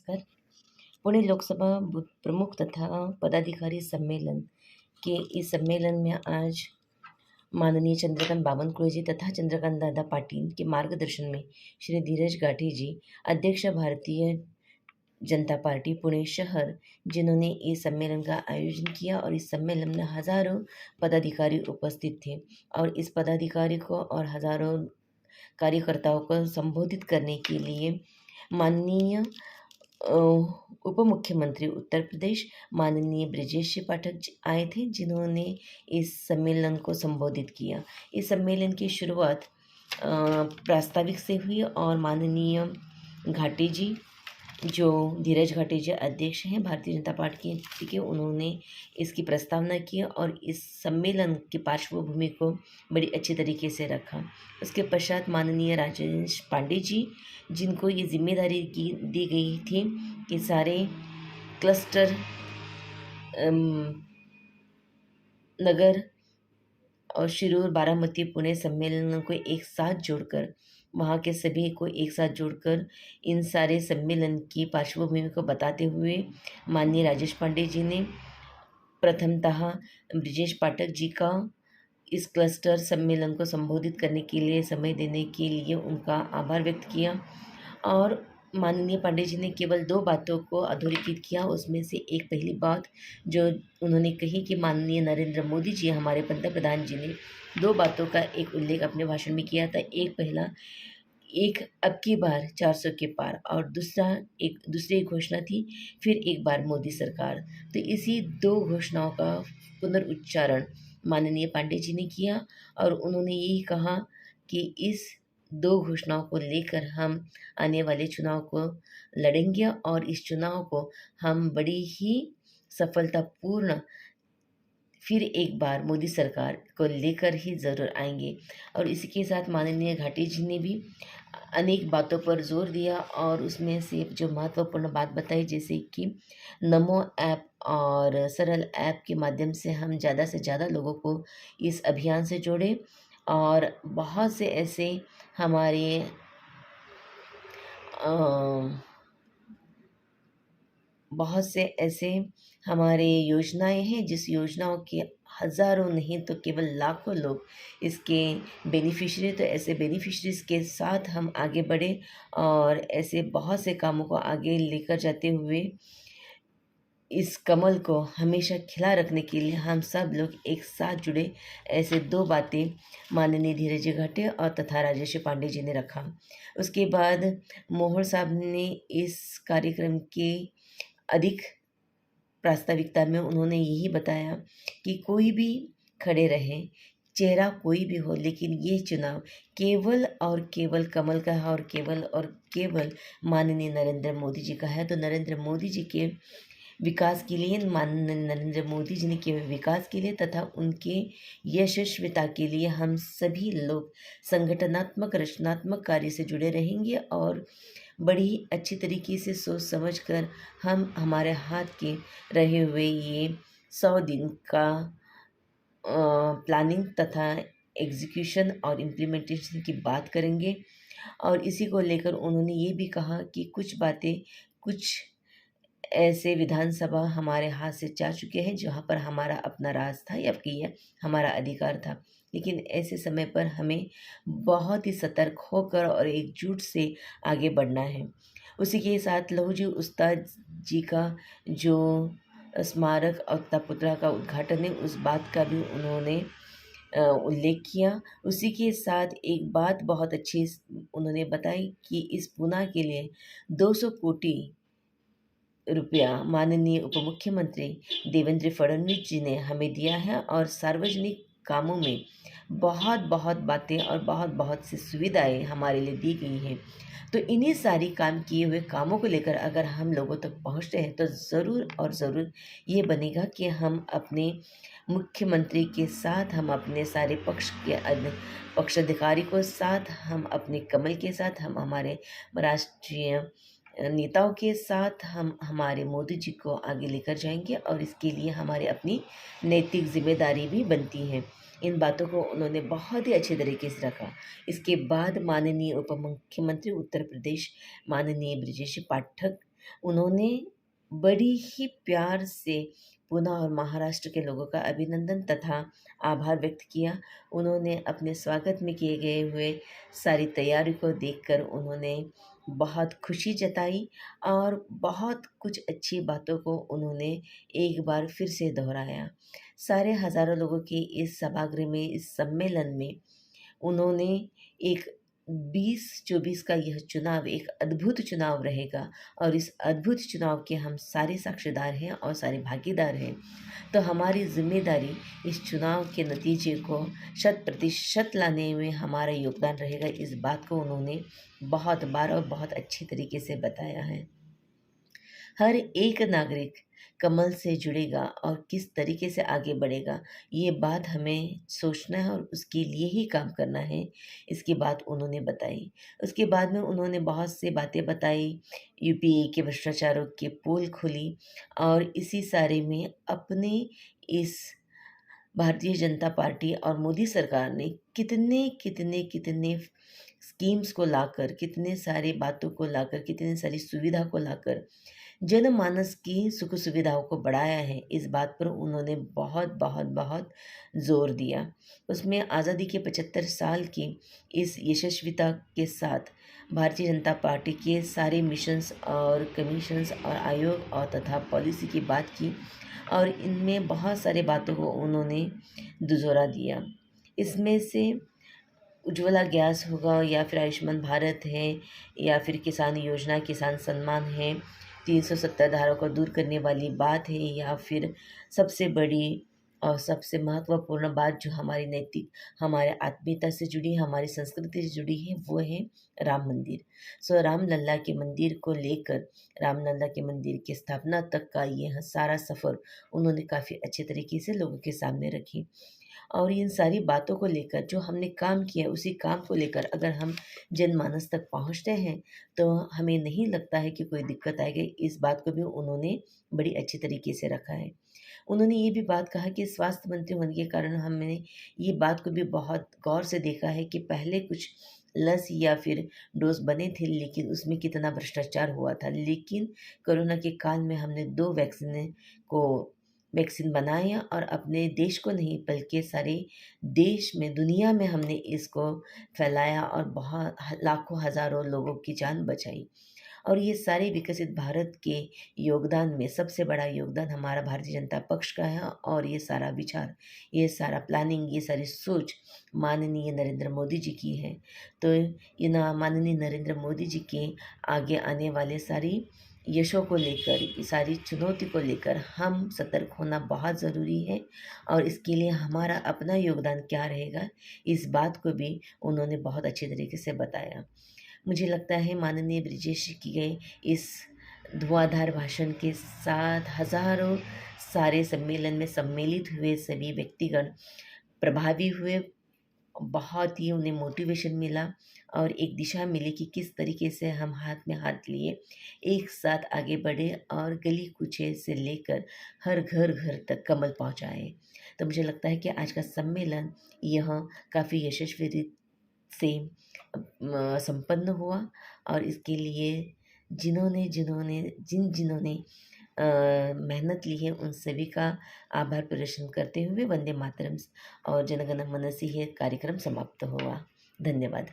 नमस्कार। पुणे लोकसभा बूथ प्रमुख तथा पदाधिकारी सम्मेलन के इस सम्मेलन में आज माननीय चंद्रकांत बावनकुळे जी तथा चंद्रकांत दादा पाटिल के मार्गदर्शन में श्री धीरज गाठी जी, अध्यक्ष भारतीय जनता पार्टी पुणे शहर, जिन्होंने इस सम्मेलन का आयोजन किया और इस सम्मेलन में हज़ारों पदाधिकारी उपस्थित थे और इस पदाधिकारी को और हज़ारों कार्यकर्ताओं को संबोधित करने के लिए माननीय अ, उप मुख्यमंत्री उत्तर प्रदेश माननीय ब्रजेश जी पाठक जी आए थे, जिन्होंने इस सम्मेलन को संबोधित किया। इस सम्मेलन की शुरुआत प्रास्ताविक से हुई और माननीय घाटी जी, जो धीरज घाटी जी अध्यक्ष हैं भारतीय जनता पार्टी के, उन्होंने इसकी प्रस्तावना की और इस सम्मेलन की पार्श्वभूमि को बड़ी अच्छी तरीके से रखा। उसके पश्चात माननीय राजेश पांडे जी, जिनको ये जिम्मेदारी दी गई थी कि सारे क्लस्टर नगर और शिरूर, बारामती, पुणे सम्मेलनों को एक साथ जोड़कर, वहाँ के सभी को एक साथ जोड़कर इन सारे सम्मेलन की पार्श्वभूमि को बताते हुए माननीय राजेश पांडे जी ने प्रथमतः ब्रजेश पाठक जी का इस क्लस्टर सम्मेलन को संबोधित करने के लिए समय देने के लिए उनका आभार व्यक्त किया और माननीय पांडे जी ने केवल 2 बातों को अधोरेखित किया। उसमें से एक पहली बात जो उन्होंने कही कि माननीय नरेंद्र मोदी जी, हमारे पंतप्रधान जी ने 2 बातों का एक उल्लेख अपने भाषण में किया था। एक पहला, एक अब की बार 400 के पार, और दूसरी घोषणा थी फिर एक बार मोदी सरकार। तो इसी 2 घोषणाओं का पुनरुच्चारण माननीय पांडे जी ने किया और उन्होंने यही कहा कि इस 2 घोषणाओं को लेकर हम आने वाले चुनाव को लड़ेंगे और इस चुनाव को हम बड़ी ही सफलतापूर्ण फिर एक बार मोदी सरकार को लेकर ही ज़रूर आएंगे। और इसी के साथ माननीय घाटी जी ने भी अनेक बातों पर जोर दिया और उसमें से जो महत्वपूर्ण बात बताई, जैसे कि नमो ऐप और सरल ऐप के माध्यम से हम ज़्यादा से ज़्यादा लोगों को इस अभियान से जोड़ें और बहुत से ऐसे हमारे बहुत से ऐसे हमारे योजनाएं हैं जिस योजनाओं के हज़ारों नहीं तो केवल लाखों लोग इसके बेनिफिशरी, तो ऐसे बेनिफिशरीज़ के साथ हम आगे बढ़े और ऐसे बहुत से कामों को आगे लेकर जाते हुए इस कमल को हमेशा खिला रखने के लिए हम सब लोग एक साथ जुड़े। ऐसे 2 बातें माननीय धीरज जी घाटे और तथा राजेश पांडे जी ने रखा। उसके बाद मोहन साहब ने इस कार्यक्रम के अधिक प्रास्ताविकता में उन्होंने यही बताया कि कोई भी खड़े रहे, चेहरा कोई भी हो, लेकिन ये चुनाव केवल और केवल कमल का है और केवल माननीय नरेंद्र मोदी जी का है। तो नरेंद्र मोदी जी के विकास के लिए, माननीय नरेंद्र मोदी जी ने केवल विकास के लिए तथा उनके यशस्विता के लिए हम सभी लोग संगठनात्मक रचनात्मक कार्य से जुड़े रहेंगे और बड़ी अच्छी तरीके से सोच समझ कर हम हमारे हाथ के रहे हुए ये 100 दिन का प्लानिंग तथा एग्जीक्यूशन और इम्प्लीमेंटेशन की बात करेंगे। और इसी को लेकर उन्होंने ये भी कहा कि कुछ ऐसे विधानसभा हमारे हाथ से जा चुके हैं जहाँ पर हमारा अपना राज था या फिर हमारा अधिकार था, लेकिन ऐसे समय पर हमें बहुत ही सतर्क होकर और एकजुट से आगे बढ़ना है। उसी के साथ लहू जी उस्ताद जी का जो स्मारक और पुतला का उद्घाटन है, उस बात का भी उन्होंने उल्लेख किया। उसी के साथ एक बात बहुत अच्छी उन्होंने बताई कि इस पुणे के लिए 200 कोटि रुपया माननीय उप मुख्यमंत्री देवेंद्र फडणवीस जी ने हमें दिया है और सार्वजनिक कामों में बहुत बातें और बहुत सी सुविधाएं हमारे लिए दी गई हैं। तो इन्हीं सारी काम किए हुए कामों को लेकर अगर हम लोगों तक पहुंचते हैं तो ज़रूर और ज़रूर ये बनेगा कि हम अपने मुख्यमंत्री के साथ, हम अपने सारे पक्षाधिकारी को साथ, हम अपने कमल के साथ, हम हमारे राष्ट्रीय नेताओं के साथ हम हमारे मोदी जी को आगे लेकर जाएंगे और इसके लिए हमारे अपनी नैतिक जिम्मेदारी भी बनती है। इन बातों को उन्होंने बहुत ही अच्छे तरीके से रखा। इसके बाद माननीय उप मुख्यमंत्री उत्तर प्रदेश माननीय ब्रजेश पाठक उन्होंने बड़ी ही प्यार से पूना और महाराष्ट्र के लोगों का अभिनंदन तथा आभार व्यक्त किया। उन्होंने अपने स्वागत में किए गए हुए सारी तैयारी को देखकर उन्होंने बहुत खुशी जताई और बहुत कुछ अच्छी बातों को उन्होंने एक बार फिर से दोहराया। सारे हज़ारों लोगों के इस सभागृह में, इस सम्मेलन में उन्होंने एक 2024 का यह चुनाव एक अद्भुत चुनाव रहेगा और इस अद्भुत चुनाव के हम सारे साक्षीदार हैं और सारे भागीदार हैं। तो हमारी ज़िम्मेदारी इस चुनाव के नतीजे को शत प्रतिशत लाने में हमारा योगदान रहेगा, इस बात को उन्होंने बहुत बार और बहुत अच्छी तरीके से बताया है। हर एक नागरिक कमल से जुड़ेगा और किस तरीके से आगे बढ़ेगा, ये बात हमें सोचना है और उसके लिए ही काम करना है, इसकी बात उन्होंने बताई। उसके बाद में उन्होंने बहुत सी बातें बताई, यूपीए के भ्रष्टाचारों के पोल खोली और इसी सारे में अपने इस भारतीय जनता पार्टी और मोदी सरकार ने कितने स्कीम्स को लाकर, कितने सारे बातों को लाकर, कितनी सारी सुविधा को लाकर जनमानस की सुख सुविधाओं को बढ़ाया है, इस बात पर उन्होंने बहुत बहुत बहुत ज़ोर दिया। उसमें आज़ादी के 75 साल की इस यशस्विता के साथ भारतीय जनता पार्टी के सारे मिशंस और कमीशंस और आयोग और तथा पॉलिसी की बात की और इनमें बहुत सारे बातों को उन्होंने दुजोरा दिया। इसमें से उज्ज्वला गैस होगा या फिर आयुष्मान भारत है या फिर किसान योजना, किसान सम्मान है, 370 धारा को दूर करने वाली बात है या फिर सबसे बड़ी और सबसे महत्वपूर्ण बात जो हमारी नैतिक, हमारे आत्मीयता से जुड़ी, हमारी संस्कृति से जुड़ी है, वो है राम मंदिर। सो रामलला के मंदिर को लेकर, रामलला के मंदिर की स्थापना तक का यह सारा सफ़र उन्होंने काफ़ी अच्छे तरीके से लोगों के सामने रखी। और इन सारी बातों को लेकर जो हमने काम किया, उसी काम को लेकर अगर हम जनमानस तक पहुंचते हैं तो हमें नहीं लगता है कि कोई दिक्कत आएगी। इस बात को भी उन्होंने बड़ी अच्छी तरीके से रखा है। उन्होंने ये भी बात कहा कि स्वास्थ्य मंत्री होने के कारण हमने ये बात को भी बहुत गौर से देखा है कि पहले कुछ लस या फिर डोज बने थे लेकिन उसमें कितना भ्रष्टाचार हुआ था, लेकिन कोरोना के काल में हमने 2 वैक्सीन बनाए और अपने देश को नहीं बल्कि सारे देश में, दुनिया में हमने इसको फैलाया और बहुत लाखों हज़ारों लोगों की जान बचाई। और ये सारे विकसित भारत के योगदान में सबसे बड़ा योगदान हमारा भारतीय जनता पक्ष का है और ये सारा विचार, ये सारा प्लानिंग, ये सारी सोच माननीय नरेंद्र मोदी जी की है। तो ये ना माननीय नरेंद्र मोदी जी के आगे आने वाले सारी यशों को लेकर, ये सारी चुनौती को लेकर हम सतर्क होना बहुत ज़रूरी है और इसके लिए हमारा अपना योगदान क्या रहेगा, इस बात को भी उन्होंने बहुत अच्छे तरीके से बताया। मुझे लगता है माननीय ब्रिजेश जी की गए इस धुआंधार भाषण के साथ हज़ारों सारे सम्मेलन में सम्मिलित हुए सभी व्यक्तिगण प्रभावी हुए, बहुत ही उन्हें मोटिवेशन मिला और एक दिशा मिली कि किस तरीके से हम हाथ में हाथ लिए एक साथ आगे बढ़े और गली कूचे से लेकर हर घर घर तक कमल पहुंचाए। तो मुझे लगता है कि आज का सम्मेलन यह काफ़ी यशस्वी रीत से संपन्न हुआ और इसके लिए जिन्होंने मेहनत ली है उन सभी का आभार प्रदर्शन करते हुए वंदे मातरम और जनगण मन से यह कार्यक्रम समाप्त हुआ। धन्यवाद।